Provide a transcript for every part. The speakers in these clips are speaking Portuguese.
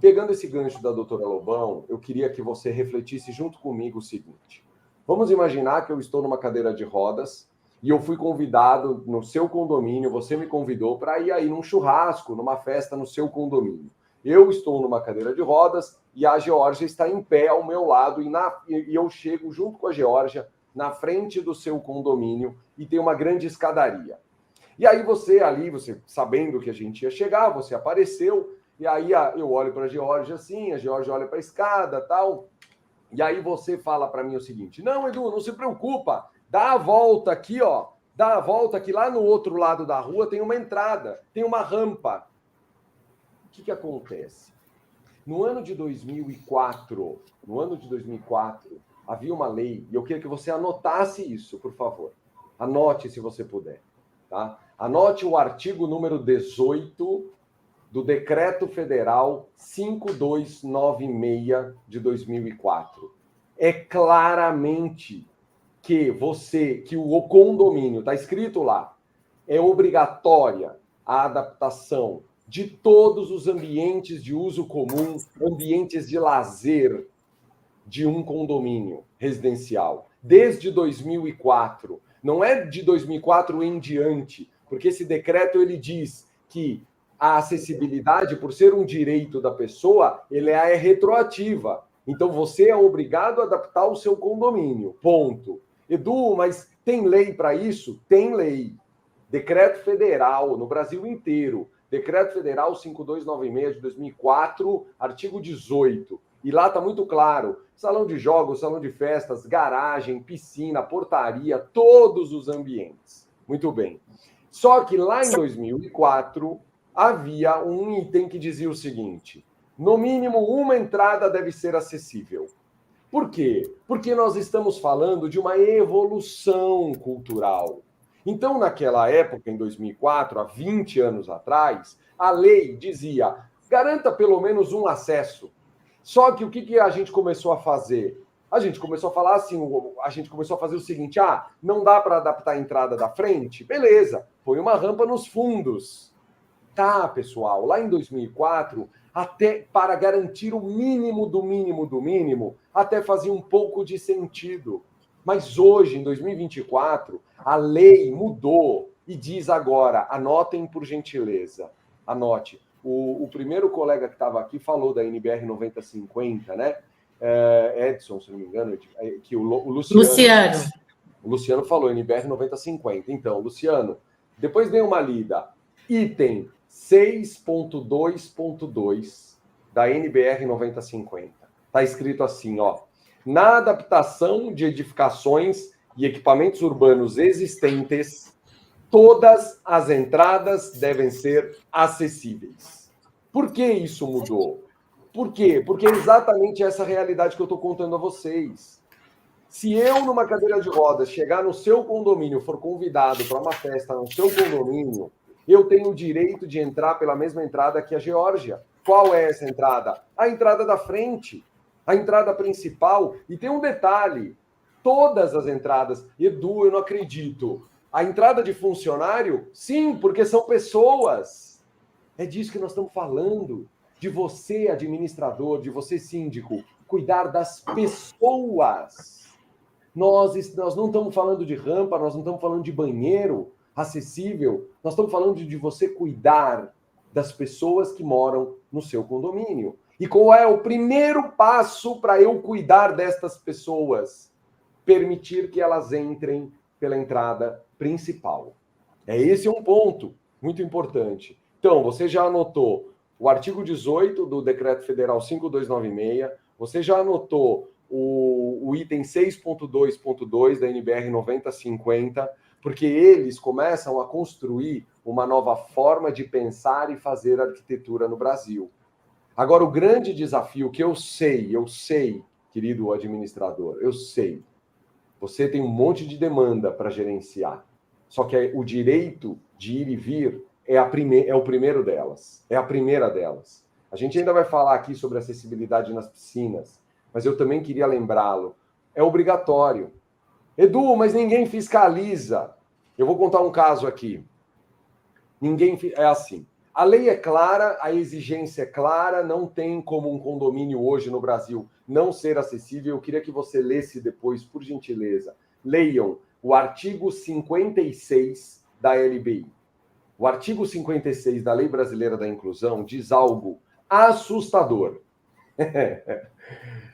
pegando esse gancho da doutora Lobão, eu queria que você refletisse junto comigo o seguinte. Vamos imaginar que eu estou numa cadeira de rodas e eu fui convidado no seu condomínio, você me convidou para ir aí num churrasco, numa festa no seu condomínio. Eu estou numa cadeira de rodas e a Geórgia está em pé ao meu lado e eu chego junto com a Geórgia na frente do seu condomínio e tem uma grande escadaria. E aí você sabendo que a gente ia chegar, você apareceu, e aí eu olho para a Geórgia assim, a Geórgia olha para a escada, tal. E aí você fala para mim o seguinte: "Não, Edu, não se preocupa. Dá a volta aqui, ó. Dá a volta que lá no outro lado da rua tem uma entrada, tem uma rampa." O que acontece? No ano de 2004, havia uma lei, e eu queria que você anotasse isso, por favor. Anote se você puder, tá? Anote o artigo número 18 do Decreto Federal 5296 de 2004. É claramente que o condomínio, está escrito lá, é obrigatória a adaptação de todos os ambientes de uso comum, ambientes de lazer de um condomínio residencial, desde 2004. Não é de 2004 em diante, porque esse decreto ele diz que a acessibilidade, por ser um direito da pessoa, ele é retroativa. Então, você é obrigado a adaptar o seu condomínio, ponto. Edu, mas tem lei para isso? Tem lei. Decreto federal, no Brasil inteiro. Decreto Federal 5296 de 2004, artigo 18. E lá está muito claro: salão de jogos, salão de festas, garagem, piscina, portaria, todos os ambientes. Muito bem. Só que lá em 2004, havia um item que dizia o seguinte: no mínimo uma entrada deve ser acessível. Por quê? Porque nós estamos falando de uma evolução cultural. Então, naquela época, em 2004, há 20 anos atrás, a lei dizia: garanta pelo menos um acesso. Só que o que a gente começou a fazer? A gente começou a falar assim, a gente começou a fazer o seguinte: não dá para adaptar a entrada da frente? Beleza, põe uma rampa nos fundos. Tá, pessoal, lá em 2004, até para garantir o mínimo do mínimo do mínimo, até fazia um pouco de sentido. Mas hoje, em 2024, a lei mudou e diz agora, anotem por gentileza, anote. O primeiro colega que estava aqui falou da NBR 9050, né? Edson, se não me engano, que o Luciano. O Luciano falou NBR 9050. Então, Luciano, depois dê uma lida. Item 6.2.2 da NBR 9050. Está escrito assim, ó: na adaptação de edificações e equipamentos urbanos existentes, todas as entradas devem ser acessíveis. Por que isso mudou? Por quê? Porque é exatamente essa realidade que eu estou contando a vocês. Se eu, numa cadeira de rodas, chegar no seu condomínio, for convidado para uma festa no seu condomínio, eu tenho o direito de entrar pela mesma entrada que a Geórgia. Qual é essa entrada? A entrada da frente, a entrada principal. E tem um detalhe: todas as entradas. Edu, eu não acredito. A entrada de funcionário? Sim, porque são pessoas. É disso que nós estamos falando. De você, administrador, de você, síndico, cuidar das pessoas. Nós não estamos falando de rampa, nós não estamos falando de banheiro acessível, nós estamos falando de você cuidar das pessoas que moram no seu condomínio. E qual é o primeiro passo para eu cuidar destas pessoas? Permitir que elas entrem pela entrada principal. Esse é um ponto muito importante. Então, você já anotou o artigo 18 do Decreto Federal 5296, você já anotou o item 6.2.2 da NBR 9050, porque eles começam a construir uma nova forma de pensar e fazer arquitetura no Brasil. Agora, o grande desafio que eu sei, querido administrador, eu sei, você tem um monte de demanda para gerenciar, só que o direito de ir e vir é o primeiro delas, é a primeira delas. A gente ainda vai falar aqui sobre acessibilidade nas piscinas, mas eu também queria lembrá-lo, é obrigatório. Edu, mas ninguém fiscaliza. Eu vou contar um caso aqui. É assim, A lei é clara, a exigência é clara, não tem como um condomínio hoje no Brasil não ser acessível. Eu queria que você lesse depois, por gentileza. Leiam o artigo 56 da LBI. O artigo 56 da Lei Brasileira da Inclusão diz algo assustador.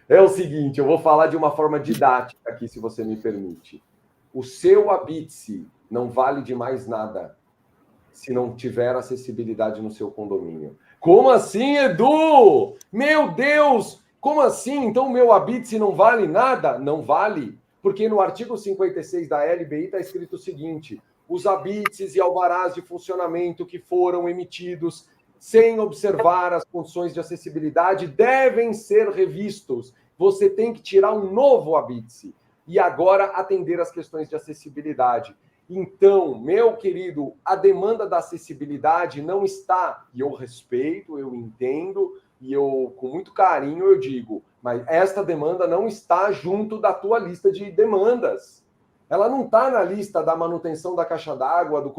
É o seguinte, eu vou falar de uma forma didática aqui, se você me permite. O seu habite não vale de mais nada se não tiver acessibilidade no seu condomínio. Como assim, Edu? Meu Deus! Como assim? Então o meu habite não vale nada? Não vale, porque no artigo 56 da LBI está escrito o seguinte: os habites e alvarás de funcionamento que foram emitidos sem observar as condições de acessibilidade devem ser revistos. Você tem que tirar um novo habite e agora atender às questões de acessibilidade. Então, meu querido, a demanda da acessibilidade não está, e eu respeito, eu entendo, e eu, com muito carinho, eu digo, mas esta demanda não está junto da tua lista de demandas. Ela não está na lista da manutenção da caixa d'água,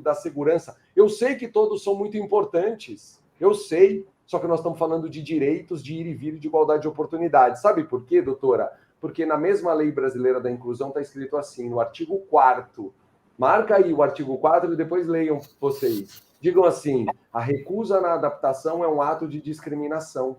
da segurança. Eu sei que todos são muito importantes, eu sei, só que nós estamos falando de direitos, de ir e vir, de igualdade de oportunidades. Sabe por quê, doutora? Porque na mesma Lei Brasileira da Inclusão está escrito assim, no artigo 4º, marca aí o artigo 4 e depois leiam vocês. Digam assim, a recusa na adaptação é um ato de discriminação.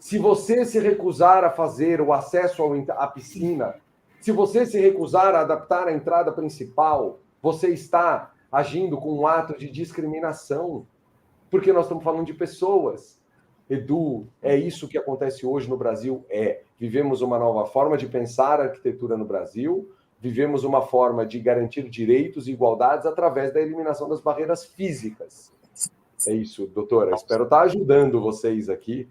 Se você se recusar a fazer o acesso à piscina, se você se recusar a adaptar a entrada principal, você está agindo com um ato de discriminação, porque nós estamos falando de pessoas. Edu, é isso que acontece hoje no Brasil? Vivemos uma nova forma de pensar a arquitetura no Brasil, vivemos uma forma de garantir direitos e igualdades através da eliminação das barreiras físicas. É isso, doutora. Espero estar ajudando vocês aqui